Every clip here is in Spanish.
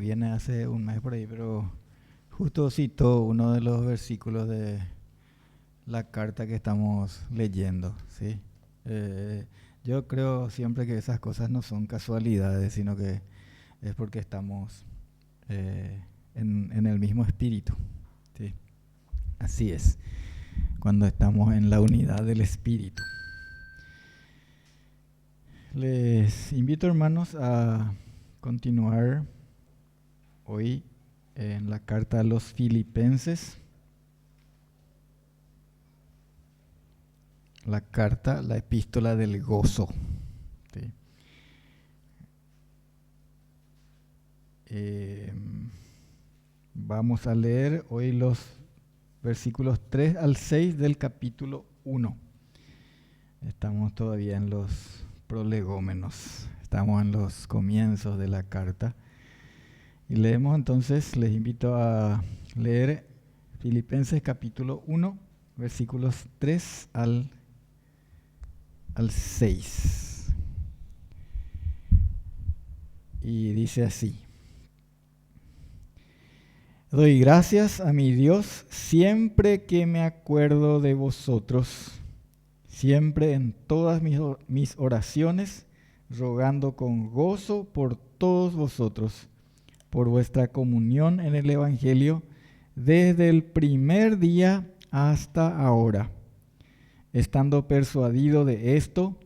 viene hace un mes por ahí, pero justo citó uno de los versículos de la carta que estamos leyendo, ¿sí? Yo creo siempre que esas cosas no son casualidades, sino que es porque estamos en el mismo espíritu, ¿sí? Así es, cuando estamos en la unidad del espíritu. Les invito, hermanos, a continuar hoy en la carta a los Filipenses. La epístola del gozo. ¿Sí? Vamos a leer hoy los versículos 3 al 6 del capítulo 1. Estamos todavía en los prolegómenos, estamos en los comienzos de la carta. Y leemos entonces, les invito a leer Filipenses capítulo 1, versículos 3 al 6. Y dice así: Doy gracias a mi Dios siempre que me acuerdo de vosotros, siempre en todas mis oraciones, rogando con gozo por todos vosotros, por vuestra comunión en el Evangelio, desde el primer día hasta ahora, estando persuadido de esto,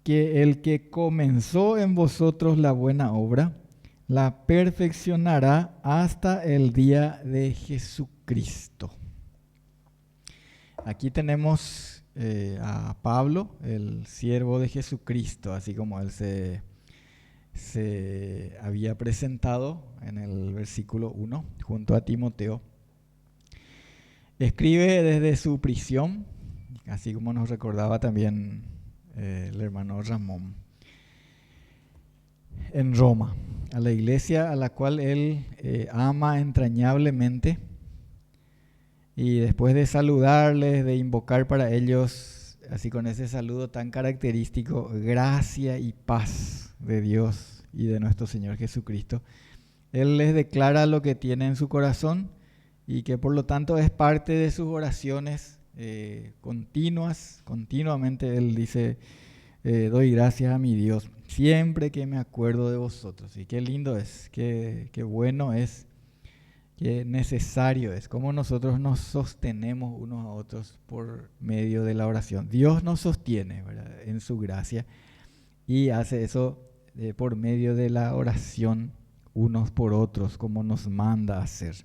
que el que comenzó en vosotros la buena obra, la perfeccionará hasta el día de Jesucristo. Aquí tenemos a Pablo, el siervo de Jesucristo, así como él se había presentado en el versículo 1 junto a Timoteo. Escribe desde su prisión, así como nos recordaba también el hermano Ramón, en Roma, a la iglesia a la cual él ama entrañablemente. Y después de saludarles, de invocar para ellos, así con ese saludo tan característico, gracia y paz de Dios y de nuestro Señor Jesucristo, él les declara lo que tiene en su corazón y que por lo tanto es parte de sus oraciones continuamente. Él dice, doy gracias a mi Dios siempre que me acuerdo de vosotros. Y qué lindo es, qué bueno es, qué necesario es, cómo nosotros nos sostenemos unos a otros por medio de la oración. Dios nos sostiene, ¿verdad?, en su gracia, y hace eso por medio de la oración unos por otros, como nos manda a hacer.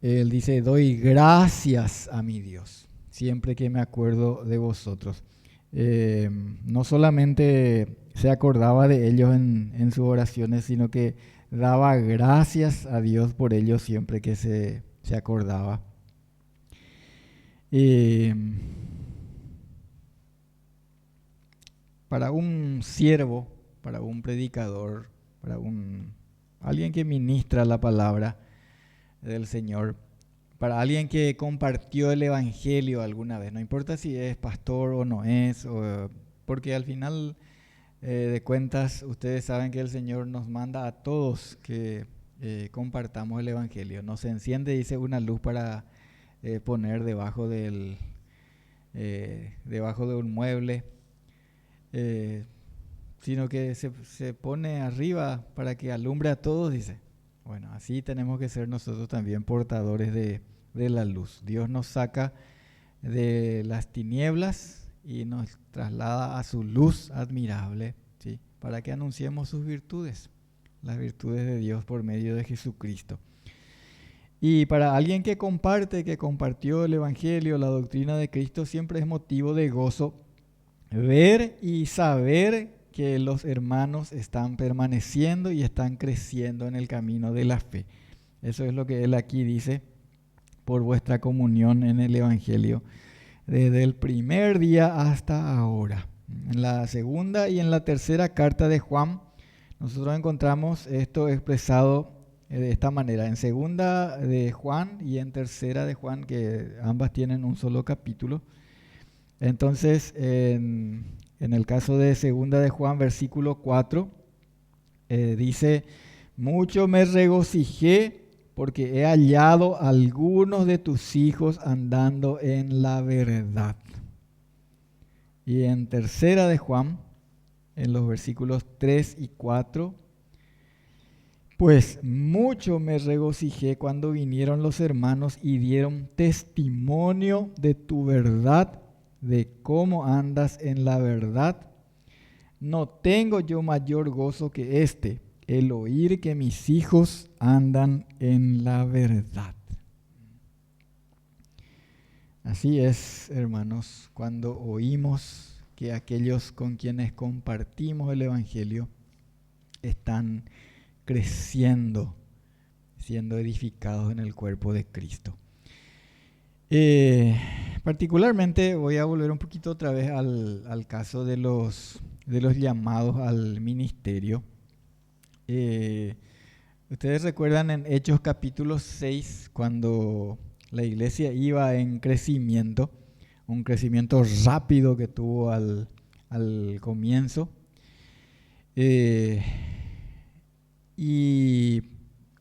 Él dice, doy gracias a mi Dios siempre que me acuerdo de vosotros. No solamente se acordaba de ellos en sus oraciones, sino que daba gracias a Dios por ellos siempre que se acordaba. Para un siervo, para un predicador, para alguien que ministra la palabra del Señor, para alguien que compartió el Evangelio alguna vez, no importa si es pastor o no es, porque al final de cuentas ustedes saben que el Señor nos manda a todos que compartamos el Evangelio. Nos enciende, dice, una luz para poner debajo de un mueble, sino que se pone arriba para que alumbre a todos, dice. Bueno, así tenemos que ser nosotros también portadores de la luz. Dios nos saca de las tinieblas y nos traslada a su luz admirable, ¿sí?, para que anunciemos sus virtudes, las virtudes de Dios por medio de Jesucristo. Y para alguien que compartió el Evangelio, la doctrina de Cristo, siempre es motivo de gozo ver y saber que los hermanos están permaneciendo y están creciendo en el camino de la fe. Eso es lo que él aquí dice, por vuestra comunión en el Evangelio, desde el primer día hasta ahora. En la segunda y en la tercera carta de Juan, nosotros encontramos esto expresado de esta manera. En segunda de Juan y en tercera de Juan, que ambas tienen un solo capítulo. Entonces, en el caso de segunda de Juan, versículo 4, dice, mucho me regocijé porque he hallado a algunos de tus hijos andando en la verdad. Y en tercera de Juan, en los versículos 3 y 4, pues mucho me regocijé cuando vinieron los hermanos y dieron testimonio de tu verdad, de cómo andas en la verdad. No tengo yo mayor gozo que este, el oír que mis hijos andan en la verdad. Así es, hermanos, cuando oímos que aquellos con quienes compartimos el Evangelio están creciendo, siendo edificados en el cuerpo de Cristo. Particularmente voy a volver un poquito otra vez al caso de los llamados al ministerio. Ustedes recuerdan en Hechos capítulo 6, cuando la iglesia iba en crecimiento, un crecimiento rápido que tuvo al comienzo. Y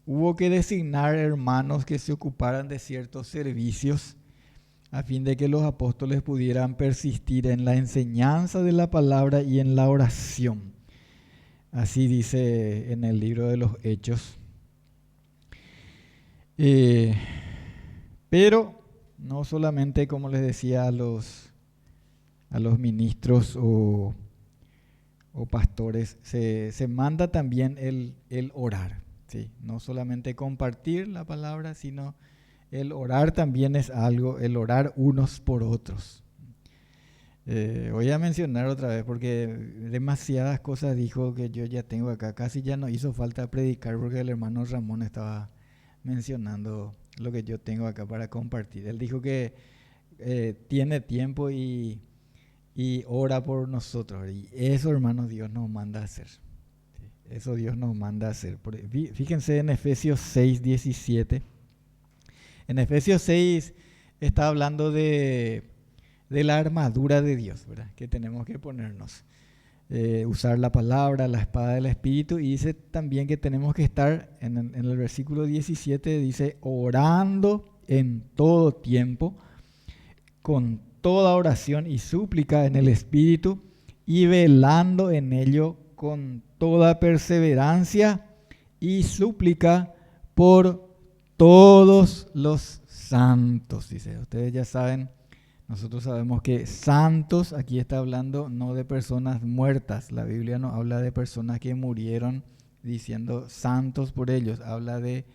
hubo que designar hermanos que se ocuparan de ciertos servicios a fin de que los apóstoles pudieran persistir en la enseñanza de la palabra y en la oración. Así dice en el libro de los Hechos. Pero no solamente, como les decía, a los ministros o pastores, se manda también el orar, ¿sí? No solamente compartir la palabra, sino el orar también es algo, el orar unos por otros. Voy a mencionar otra vez porque demasiadas cosas dijo que yo ya tengo acá. Casi ya no hizo falta predicar porque el hermano Ramón estaba mencionando lo que yo tengo acá para compartir. Él dijo que tiene tiempo y ora por nosotros. Y eso, hermanos, Dios nos manda a hacer. ¿Sí? Eso Dios nos manda a hacer. Fíjense en Efesios 6, 17. En Efesios 6 está hablando de la armadura de Dios, ¿verdad? Que tenemos que ponernos. Usar la palabra, la espada del Espíritu. Y dice también que tenemos que estar, en el versículo 17 dice, orando en todo tiempo, con toda oración y súplica en el Espíritu, y velando en ello con toda perseverancia y súplica por todos los santos. Dice, ustedes ya saben, nosotros sabemos que santos, aquí está hablando no de personas muertas. La Biblia no habla de personas que murieron diciendo santos por ellos. Habla de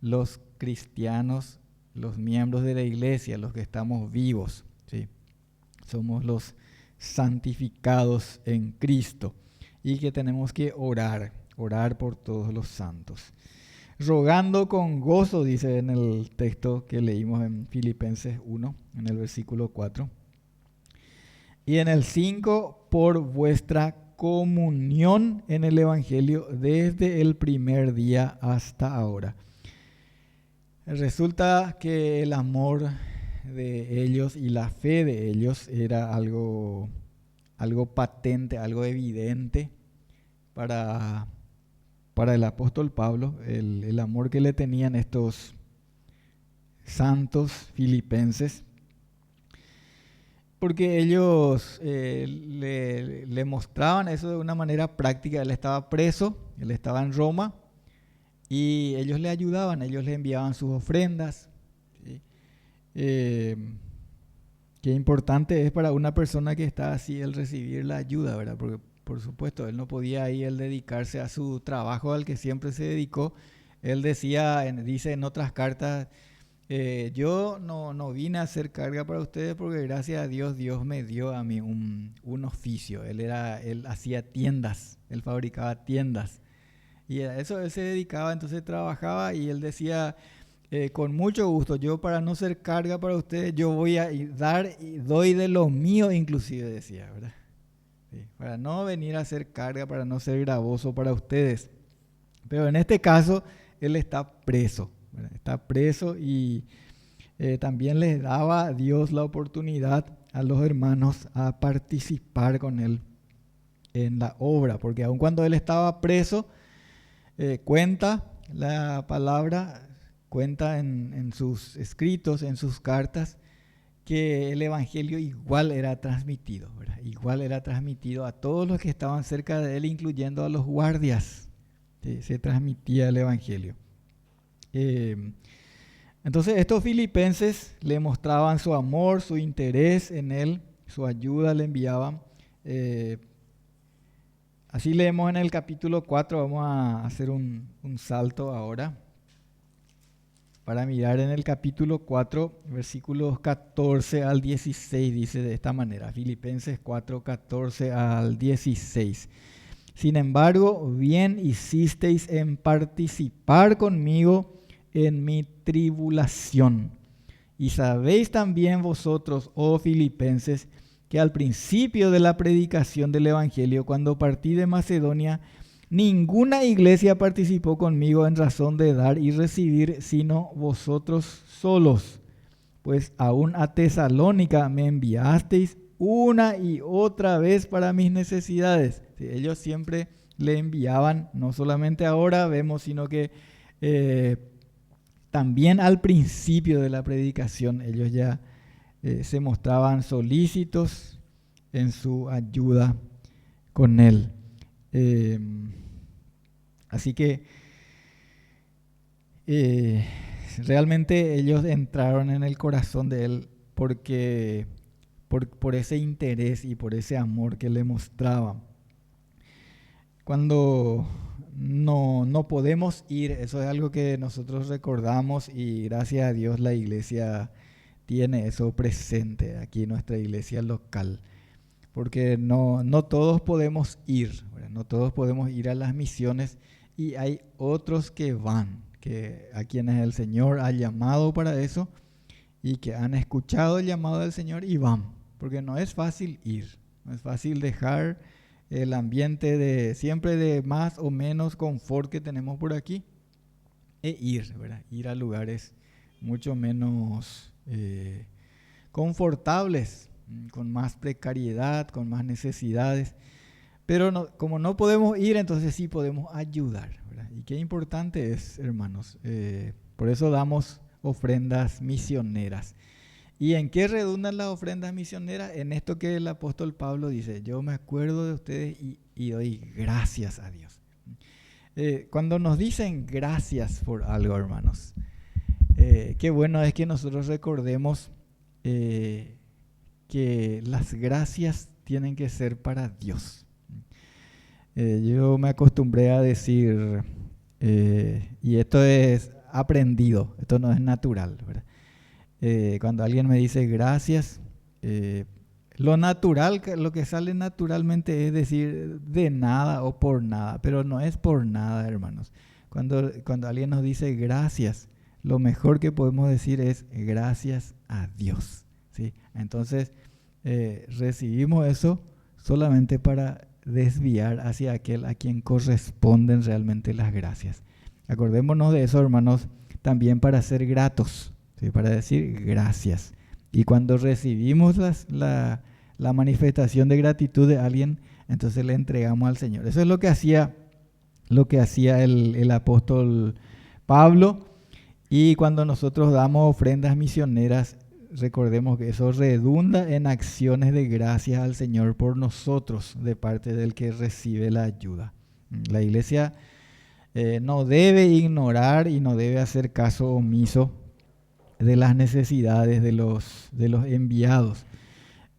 los cristianos, los miembros de la iglesia, los que estamos vivos, ¿sí? Somos los santificados en Cristo y que tenemos que orar por todos los santos. Rogando con gozo, dice en el texto que leímos en Filipenses 1, en el versículo 4. Y en el 5, por vuestra comunión en el Evangelio desde el primer día hasta ahora. Resulta que el amor de ellos y la fe de ellos era algo patente, algo evidente para el apóstol Pablo, el amor que le tenían estos santos filipenses, porque ellos le mostraban eso de una manera práctica. Él estaba preso, él estaba en Roma, y ellos le ayudaban, ellos le enviaban sus ofrendas, ¿sí? Qué importante es para una persona que está así el recibir la ayuda, ¿verdad? Porque por supuesto él no podía ahí él dedicarse a su trabajo al que siempre se dedicó. Él dice en otras cartas, yo no vine a hacer carga para ustedes porque gracias a Dios, Dios me dio a mí un oficio. Él hacía tiendas, él fabricaba tiendas. Y a eso él se dedicaba, entonces trabajaba y él decía, con mucho gusto, yo para no ser carga para ustedes, yo voy a dar y doy de lo mío inclusive, decía, ¿verdad? Sí, para no venir a ser carga, para no ser gravoso para ustedes. Pero en este caso, él está preso, ¿verdad? Está preso y también les daba a Dios la oportunidad a los hermanos a participar con él en la obra, porque aun cuando él estaba preso, Cuenta la palabra, cuenta en sus escritos, en sus cartas, que el Evangelio igual era transmitido, ¿verdad? Igual era transmitido a todos los que estaban cerca de él, incluyendo a los guardias. ¿Sí? Se transmitía el Evangelio. Entonces estos filipenses le mostraban su amor, su interés en él, su ayuda le enviaban. Así leemos en el capítulo 4, vamos a hacer un salto ahora para mirar en el capítulo 4, versículos 14 al 16, dice de esta manera, Filipenses 4, 14 al 16. Sin embargo, bien hicisteis en participar conmigo en mi tribulación. Y sabéis también vosotros, oh filipenses, que al principio de la predicación del Evangelio, cuando partí de Macedonia, ninguna iglesia participó conmigo en razón de dar y recibir, sino vosotros solos. Pues aún a Tesalónica me enviasteis una y otra vez para mis necesidades. Sí, ellos siempre le enviaban, no solamente ahora vemos, sino que también al principio de la predicación ellos ya se mostraban solícitos en su ayuda con él. Así que realmente ellos entraron en el corazón de él porque por ese interés y por ese amor que le mostraba. Cuando no podemos ir, eso es algo que nosotros recordamos y gracias a Dios la iglesia tiene eso presente aquí en nuestra iglesia local. Porque no todos podemos ir, ¿verdad? No todos podemos ir a las misiones y hay otros que van, a quienes el Señor ha llamado para eso y que han escuchado el llamado del Señor y van. Porque no es fácil ir, no es fácil dejar el ambiente siempre de más o menos confort que tenemos por aquí e ir, ¿verdad? Ir a lugares mucho menos confortables, con más precariedad, con más necesidades. Pero como no podemos ir, entonces sí podemos ayudar, ¿verdad? Y qué importante es, hermanos. Por eso damos ofrendas misioneras. ¿Y en qué redundan las ofrendas misioneras? En esto que el apóstol Pablo dice, yo me acuerdo de ustedes y doy gracias a Dios. Cuando nos dicen gracias por algo, hermanos, qué bueno es que nosotros recordemos que las gracias tienen que ser para Dios. Yo me acostumbré a decir, y esto es aprendido, esto no es natural, ¿verdad? Cuando alguien me dice gracias, lo natural, lo que sale naturalmente es decir de nada o por nada, pero no es por nada, hermanos. Cuando alguien nos dice gracias, lo mejor que podemos decir es gracias a Dios, ¿sí? Entonces, recibimos eso solamente para desviar hacia aquel a quien corresponden realmente las gracias. Acordémonos de eso, hermanos, también para ser gratos, ¿sí? Para decir gracias. Y cuando recibimos la manifestación de gratitud de alguien, entonces le entregamos al Señor. Eso es lo que hacía el apóstol Pablo. Y cuando nosotros damos ofrendas misioneras, recordemos que eso redunda en acciones de gracias al Señor por nosotros de parte del que recibe la ayuda. La iglesia no debe ignorar y no debe hacer caso omiso de las necesidades de los enviados.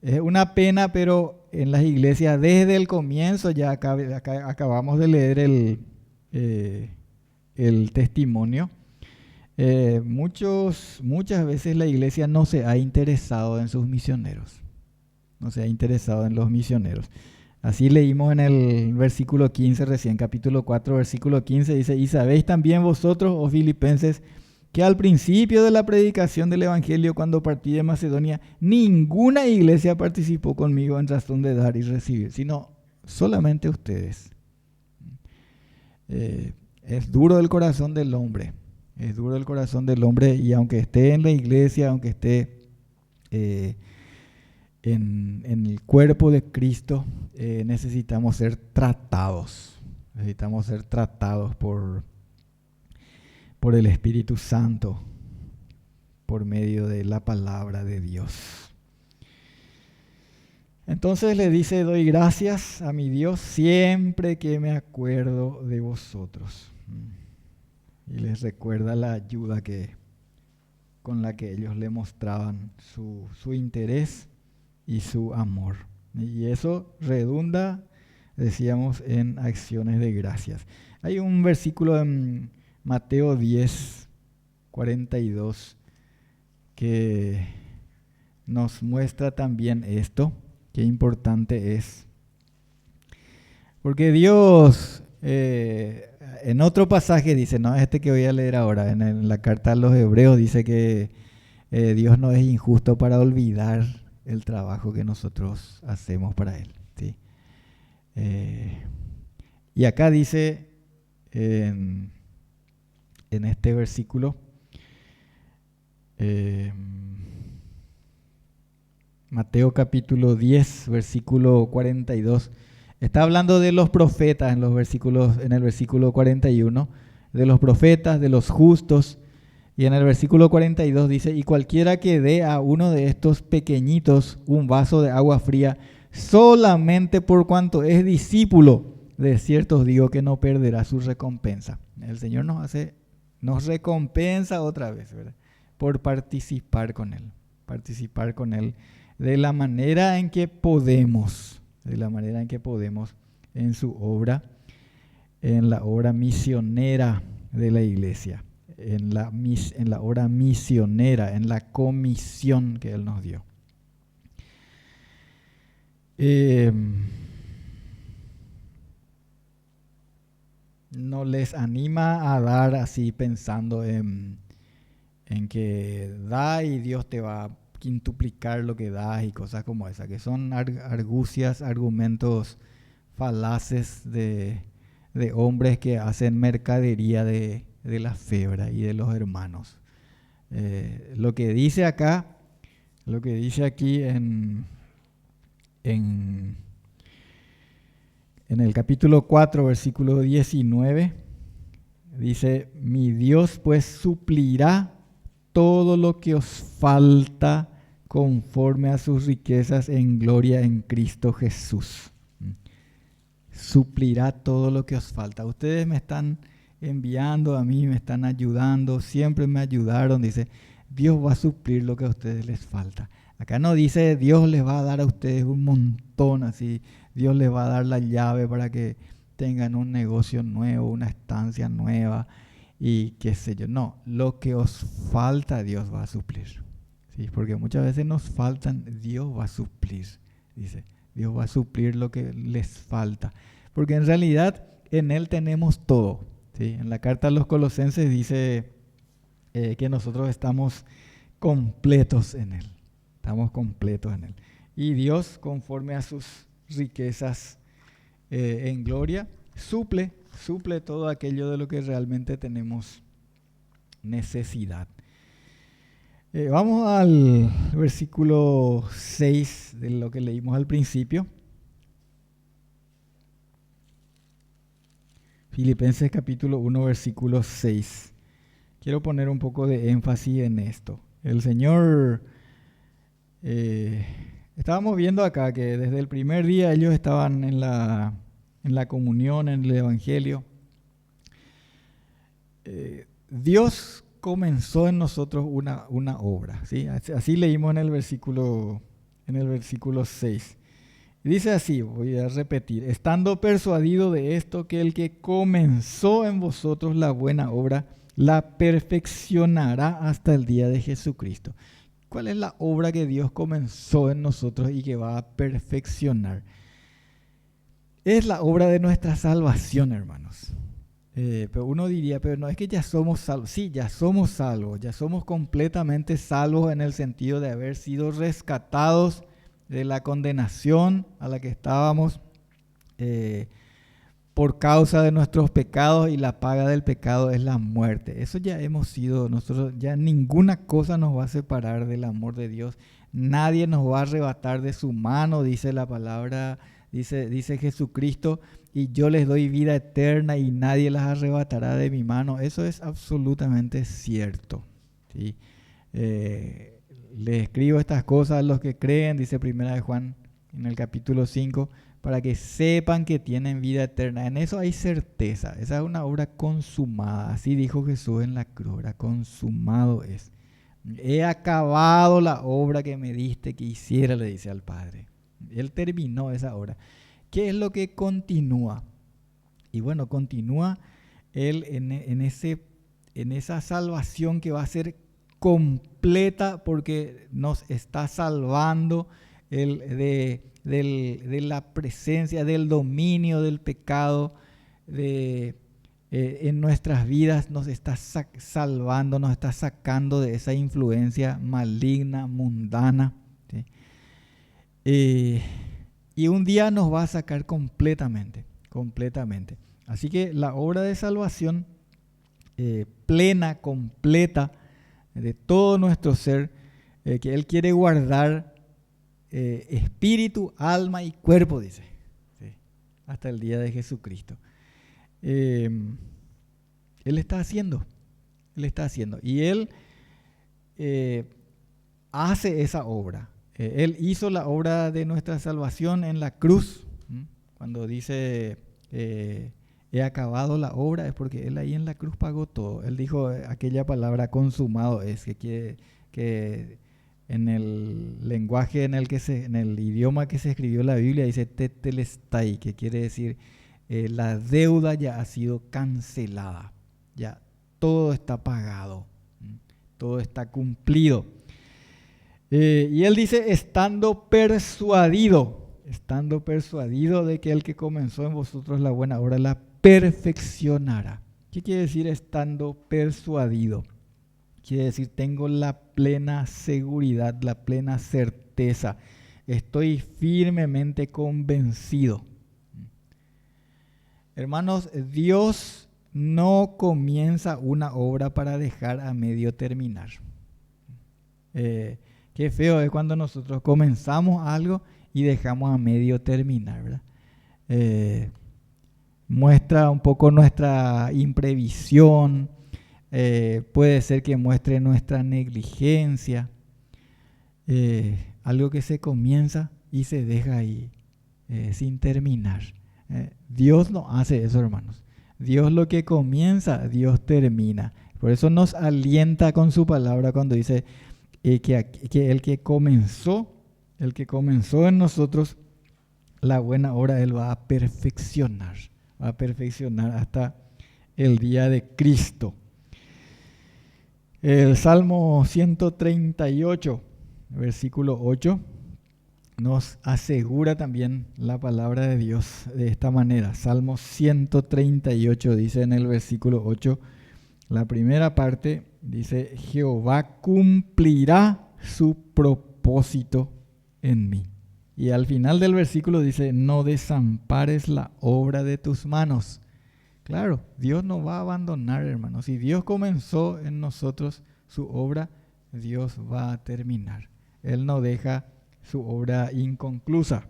Es una pena, pero en las iglesias desde el comienzo, ya acabamos de leer el testimonio, muchas veces la iglesia no se ha interesado en sus misioneros, no se ha interesado en los misioneros. Así leímos en el versículo 15 recién, capítulo 4, versículo 15, dice, y sabéis también vosotros, oh filipenses, que al principio de la predicación del Evangelio, cuando partí de Macedonia, ninguna iglesia participó conmigo en razón de dar y recibir, sino solamente ustedes. Es duro el corazón del hombre. Es duro el corazón del hombre y aunque esté en la iglesia, aunque esté en el cuerpo de Cristo, necesitamos ser tratados, Necesitamos ser tratados por el Espíritu Santo, por medio de la palabra de Dios. Entonces le dice, doy gracias a mi Dios siempre que me acuerdo de vosotros. Y les recuerda la ayuda con la que ellos le mostraban su interés y su amor. Y eso redunda, decíamos, en acciones de gracias. Hay un versículo en Mateo 10, 42, que nos muestra también esto, qué importante es. Porque Dios, en otro pasaje dice, no este que voy a leer ahora, en la carta a los Hebreos dice que Dios no es injusto para olvidar el trabajo que nosotros hacemos para Él, ¿sí? Y acá dice en este versículo, Mateo capítulo 10, versículo 42, está hablando de los profetas en el versículo 41, de los profetas, de los justos, y en el versículo 42 dice, y cualquiera que dé a uno de estos pequeñitos un vaso de agua fría, solamente por cuanto es discípulo, de cierto os digo que no perderá su recompensa. El Señor nos recompensa otra vez, ¿verdad? Por participar con Él de la manera en que podemos, en su obra, en la obra misionera de la iglesia, en la obra misionera, en la comisión que Él nos dio. No les anima a dar así pensando en que da y Dios te va a quintuplicar lo que das y cosas como esa, que son argucias, argumentos falaces de hombres que hacen mercadería de la fe, ¿verdad? Y de los hermanos. Lo que dice aquí en el capítulo 4, versículo 19, dice, mi Dios pues suplirá todo lo que os falta conforme a sus riquezas en gloria en Cristo Jesús. Suplirá todo lo que os falta. Ustedes me están enviando a mí, me están ayudando, siempre me ayudaron. Dice, Dios va a suplir lo que a ustedes les falta. Acá no dice, Dios les va a dar a ustedes un montón así. Dios les va a dar la llave para que tengan un negocio nuevo, una estancia nueva y qué sé yo. No, lo que os falta Dios va a suplir. ¿Sí? Porque muchas veces nos faltan, Dios va a suplir. Dice, Dios va a suplir lo que les falta. Porque en realidad en Él tenemos todo. ¿Sí? En la carta a los Colosenses dice que nosotros estamos completos en Él. Estamos completos en Él. Y Dios, conforme a sus riquezas en gloria, suple todo aquello de lo que realmente tenemos necesidad. Vamos al versículo 6 de lo que leímos al principio. Filipenses capítulo 1, versículo 6. Quiero poner un poco de énfasis en esto. El Señor, estábamos viendo acá que desde el primer día ellos estaban en la comunión, en el Evangelio. Dios comenzó en nosotros una obra, ¿sí? Así leímos en el versículo 6. Dice así, voy a repetir, estando persuadido de esto, que el que comenzó en vosotros la buena obra, la perfeccionará hasta el día de Jesucristo. ¿Cuál es la obra que Dios comenzó en nosotros y que va a perfeccionar? Es la obra de nuestra salvación, hermanos. Pero uno diría, pero no, es que ya somos salvos. Sí, ya somos salvos, ya somos completamente salvos en el sentido de haber sido rescatados de la condenación a la que estábamos por causa de nuestros pecados, y la paga del pecado es la muerte. Eso ya hemos sido nosotros, ya ninguna cosa nos va a separar del amor de Dios. Nadie nos va a arrebatar de su mano, dice la palabra dice Jesucristo, y yo les doy vida eterna y nadie las arrebatará de mi mano. Eso es absolutamente cierto, ¿sí? Les escribo estas cosas a los que creen, dice Primera de Juan en el capítulo 5, para que sepan que tienen vida eterna. En eso hay certeza. Esa es una obra consumada. Así dijo Jesús en la cruz, consumado es. He acabado la obra que me diste que hiciera, le dice al Padre. Él terminó esa obra. ¿Qué es lo que continúa? Y bueno, continúa Él en esa salvación que va a ser completa, porque nos está salvando de la presencia, del dominio del pecado en nuestras vidas. Nos está salvando, nos está sacando de esa influencia maligna, mundana, ¿sí? Y un día nos va a sacar completamente. Así que la obra de salvación plena, completa, de todo nuestro ser, que Él quiere guardar espíritu, alma y cuerpo, dice, ¿sí? Hasta el día de Jesucristo. Él está haciendo. Y Él hace esa obra. Él hizo la obra de nuestra salvación en la cruz. Cuando dice he acabado la obra, es porque Él ahí en la cruz pagó todo. Él dijo aquella palabra consumado es, que en el lenguaje en el idioma que se escribió la Biblia dice tetelestai, que quiere decir la deuda ya ha sido cancelada, ya todo está pagado, todo está cumplido. Y Él dice, estando persuadido de que el que comenzó en vosotros la buena obra la perfeccionará. ¿Qué quiere decir estando persuadido? Quiere decir, tengo la plena seguridad, la plena certeza. Estoy firmemente convencido. Hermanos, Dios no comienza una obra para dejar a medio terminar. Qué feo es cuando nosotros comenzamos algo y dejamos a medio terminar, ¿verdad? Muestra un poco nuestra imprevisión, puede ser que muestre nuestra negligencia, algo que se comienza y se deja ahí sin terminar. Dios no hace eso, hermanos. Dios lo que comienza, Dios termina. Por eso nos alienta con su palabra cuando dice que el que comenzó en nosotros la buena obra, Él va a perfeccionar hasta el día de Cristo. El Salmo 138, versículo 8, nos asegura también la palabra de Dios de esta manera. Salmo 138 dice en el versículo 8, la primera parte dice, Jehová cumplirá su propósito en mí. Y al final del versículo dice, no desampares la obra de tus manos. Claro, Dios no va a abandonar, hermanos. Si Dios comenzó en nosotros su obra, Dios va a terminar. Él no deja su obra inconclusa.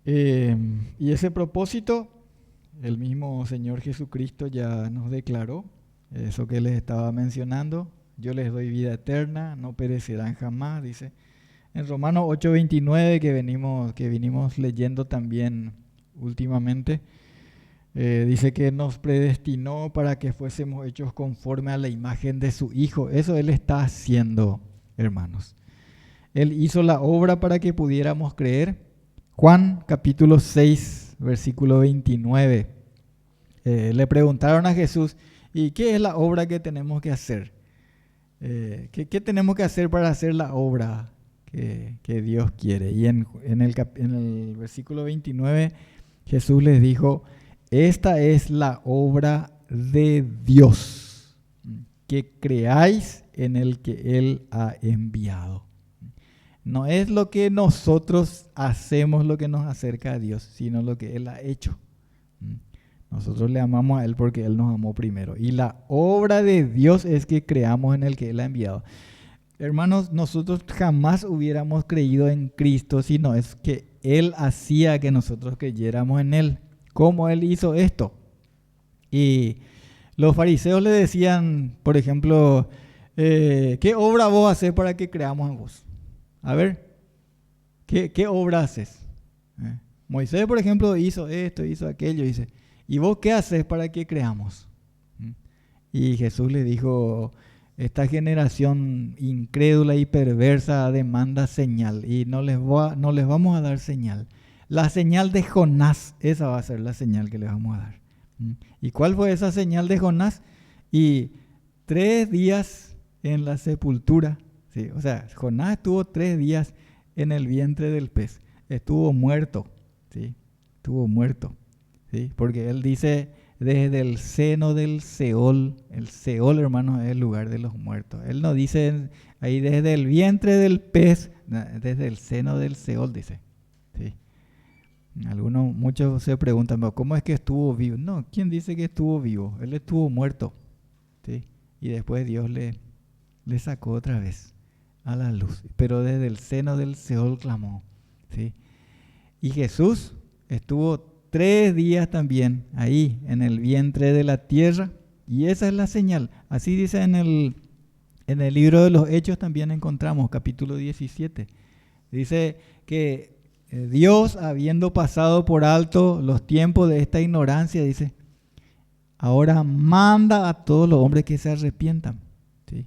Y ese propósito, el mismo Señor Jesucristo ya nos declaró, eso que les estaba mencionando, yo les doy vida eterna, no perecerán jamás, dice. En Romanos 8:29, que vinimos leyendo también últimamente, dice que nos predestinó para que fuésemos hechos conforme a la imagen de su Hijo. Eso Él está haciendo, hermanos. Él hizo la obra para que pudiéramos creer. Juan capítulo 6, versículo 29. Le preguntaron a Jesús, ¿y qué es la obra que tenemos que hacer? ¿Qué tenemos que hacer para hacer la obra que Dios quiere? Y en el versículo 29 Jesús les dijo, esta es la obra de Dios, que creáis en el que Él ha enviado. No es lo que nosotros hacemos lo que nos acerca a Dios, sino lo que Él ha hecho. Nosotros le amamos a Él porque Él nos amó primero. Y la obra de Dios es que creamos en el que Él ha enviado. Hermanos, nosotros jamás hubiéramos creído en Cristo si no es que Él hacía que nosotros creyéramos en Él. ¿Cómo Él hizo esto? Y los fariseos le decían, por ejemplo, ¿qué obra vos haces para que creamos en vos? A ver, ¿qué obra haces? Moisés, por ejemplo, hizo esto, hizo aquello, dice. ¿Y vos qué haces para que creamos? Y Jesús le dijo, esta generación incrédula y perversa demanda señal y no les vamos a dar señal. La señal de Jonás, esa va a ser la señal que les vamos a dar. ¿Y cuál fue esa señal de Jonás? Y 3 días en la sepultura. ¿Sí? O sea, Jonás estuvo 3 días en el vientre del pez. Estuvo muerto. ¿Sí? Estuvo muerto. ¿Sí? Porque él dice, desde el seno del Seol. El Seol, hermanos, es el lugar de los muertos. Él no dice ahí desde el vientre del pez, desde el seno del Seol, dice. ¿Sí? Muchos se preguntan, ¿cómo es que estuvo vivo? No, ¿quién dice que estuvo vivo? Él estuvo muerto. ¿Sí? Y después Dios le sacó otra vez a la luz. Pero desde el seno del Seol clamó. ¿Sí? Y Jesús estuvo 3 días también ahí en el vientre de la tierra. Y esa es la señal. Así dice en el libro de los Hechos también encontramos, capítulo 17. Dice que Dios, habiendo pasado por alto los tiempos de esta ignorancia, dice, ahora manda a todos los hombres que se arrepientan, ¿sí?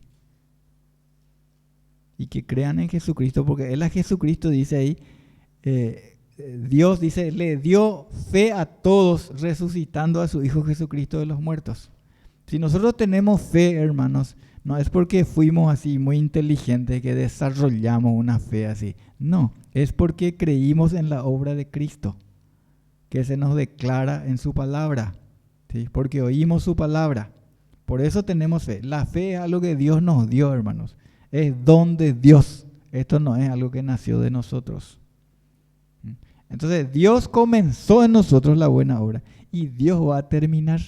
Y que crean en Jesucristo, porque Él a Jesucristo, dice ahí, Dios, dice, le dio fe a todos resucitando a su Hijo Jesucristo de los muertos. Si nosotros tenemos fe, hermanos, no es porque fuimos así muy inteligentes que desarrollamos una fe así. No, es porque creímos en la obra de Cristo, que se nos declara en su palabra, ¿sí? Porque oímos su palabra. Por eso tenemos fe. La fe es algo que Dios nos dio, hermanos. Es don de Dios. Esto no es algo que nació de nosotros. Entonces, Dios comenzó en nosotros la buena obra y Dios va a terminar.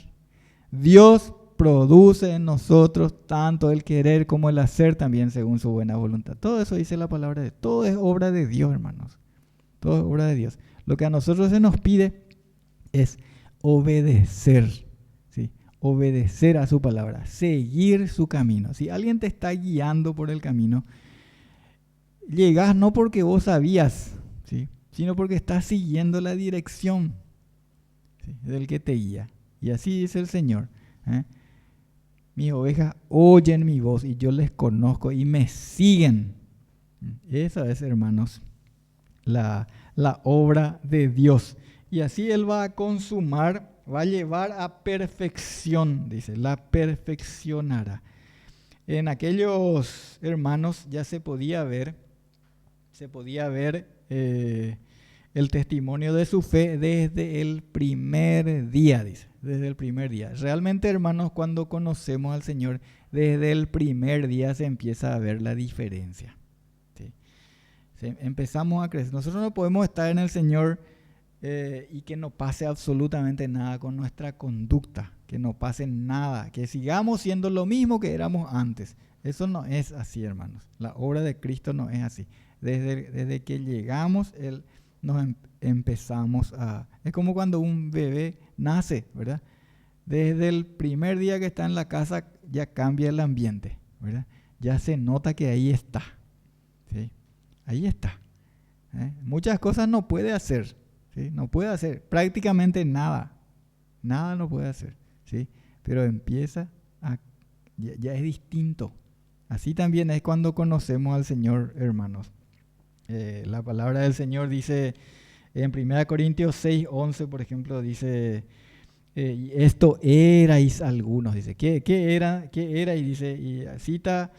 Dios produce en nosotros tanto el querer como el hacer también según su buena voluntad. Todo eso dice la palabra de Dios. Todo es obra de Dios, hermanos. Todo es obra de Dios. Lo que a nosotros se nos pide es obedecer, ¿sí? Obedecer a su palabra, seguir su camino. Si alguien te está guiando por el camino, llegás no porque vos sabías, ¿sí? Sino porque estás siguiendo la dirección, ¿sí? Del que te guía. Y así dice el Señor, mis ovejas oyen mi voz y yo les conozco y me siguen. Esa es, hermanos, la obra de Dios. Y así Él va a consumar, va a llevar a perfección, dice, la perfeccionará. En aquellos hermanos ya se podía ver el testimonio de su fe desde el primer día, dice, desde el primer día. Realmente, hermanos, cuando conocemos al Señor, desde el primer día se empieza a ver la diferencia. ¿Sí? Empezamos a crecer. Nosotros no podemos estar en el Señor y que no pase absolutamente nada con nuestra conducta, que no pase nada, que sigamos siendo lo mismo que éramos antes. Eso no es así, hermanos. La obra de Cristo no es así. Desde que llegamos, nos empezamos a... Es como cuando un bebé nace, ¿verdad? Desde el primer día que está en la casa ya cambia el ambiente, ¿verdad? Ya se nota que ahí está, ¿sí? Ahí está. Muchas cosas no puede hacer, ¿sí? No puede hacer prácticamente nada. Nada no puede hacer, ¿sí? Pero empieza ya es distinto. Así también es cuando conocemos al Señor, hermanos. La palabra del Señor dice en 1 Corintios 6:11, por ejemplo, dice, esto erais algunos, dice, ¿qué era? Y dice, y cita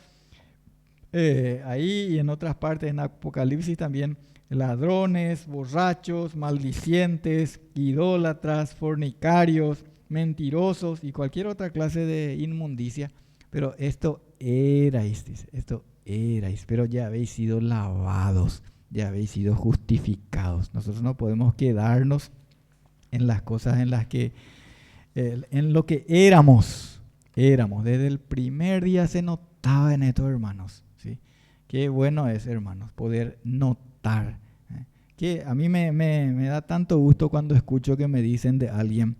ahí y en otras partes, en Apocalipsis también, ladrones, borrachos, maldicientes, idólatras, fornicarios, mentirosos y cualquier otra clase de inmundicia. Pero esto erais, dice, esto erais, pero ya habéis sido lavados, ya habéis sido justificados. Nosotros no podemos quedarnos en las cosas en las que, en lo que éramos. Desde el primer día se notaba en esto, hermanos, ¿sí? Qué bueno es, hermanos, poder notar que a mí me da tanto gusto cuando escucho que me dicen de alguien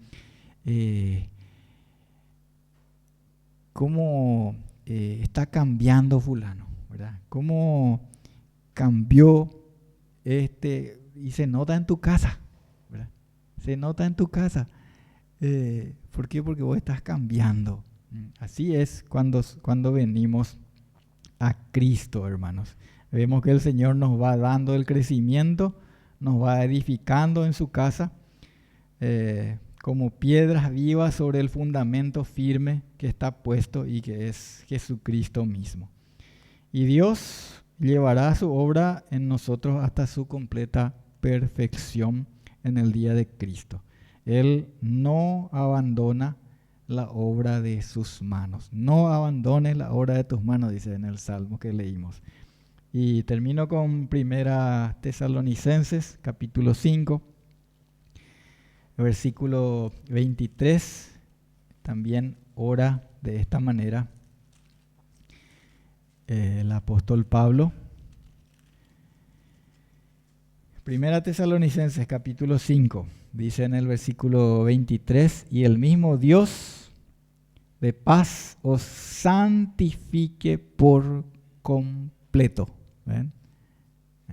cómo está cambiando fulano, ¿verdad? Cómo cambió y se nota en tu casa, ¿verdad? Se nota en tu casa. ¿Por qué? Porque vos estás cambiando. Así es cuando venimos a Cristo, hermanos. Vemos que el Señor nos va dando el crecimiento, nos va edificando en su casa como piedras vivas sobre el fundamento firme que está puesto y que es Jesucristo mismo. Y Dios llevará su obra en nosotros hasta su completa perfección en el día de Cristo. Él no abandona la obra de sus manos. No abandones la obra de tus manos, dice en el Salmo que leímos. Y termino con 1 Tesalonicenses, capítulo 5, versículo 23. También ora de esta manera el apóstol Pablo. 1 Tesalonicenses, capítulo 5, dice en el versículo 23, y el mismo Dios de paz os santifique por completo. ¿Ven?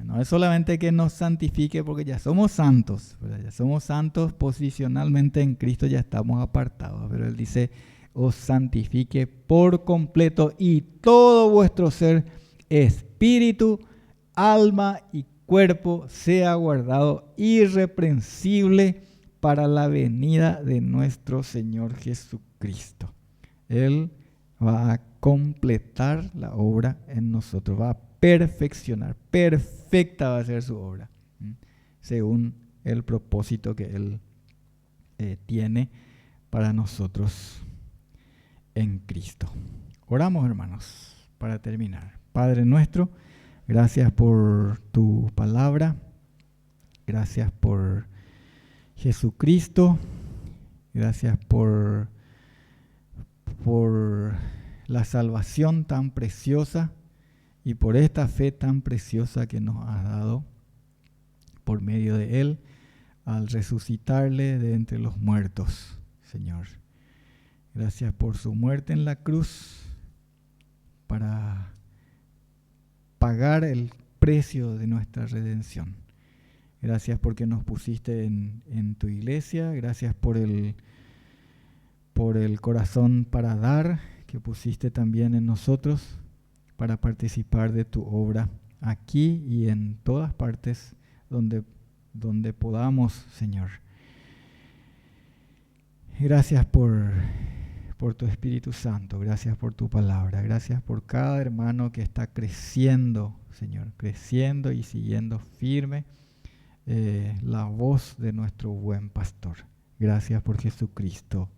No es solamente que nos santifique porque ya somos santos, ¿verdad? Ya somos santos posicionalmente en Cristo, ya estamos apartados, pero Él dice, os santifique por completo y todo vuestro ser, espíritu, alma y cuerpo sea guardado irreprensible para la venida de nuestro Señor Jesucristo. Él va a completar la obra en nosotros, va a perfeccionar, perfecta va a ser su obra, según el propósito que Él tiene para nosotros en Cristo. Oramos, hermanos, para terminar. Padre nuestro, gracias por tu palabra, gracias por Jesucristo, gracias por la salvación tan preciosa y por esta fe tan preciosa que nos has dado por medio de Él al resucitarle de entre los muertos, Señor. Gracias por su muerte en la cruz para pagar el precio de nuestra redención. Gracias porque nos pusiste en tu iglesia. Gracias por el corazón para dar que pusiste también en nosotros para participar de tu obra aquí y en todas partes donde podamos, Señor. Gracias por tu Espíritu Santo, gracias por tu palabra, gracias por cada hermano que está creciendo, Señor, creciendo y siguiendo firme la voz de nuestro buen pastor. Gracias por Jesucristo,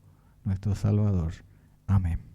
nuestro Salvador. Amén.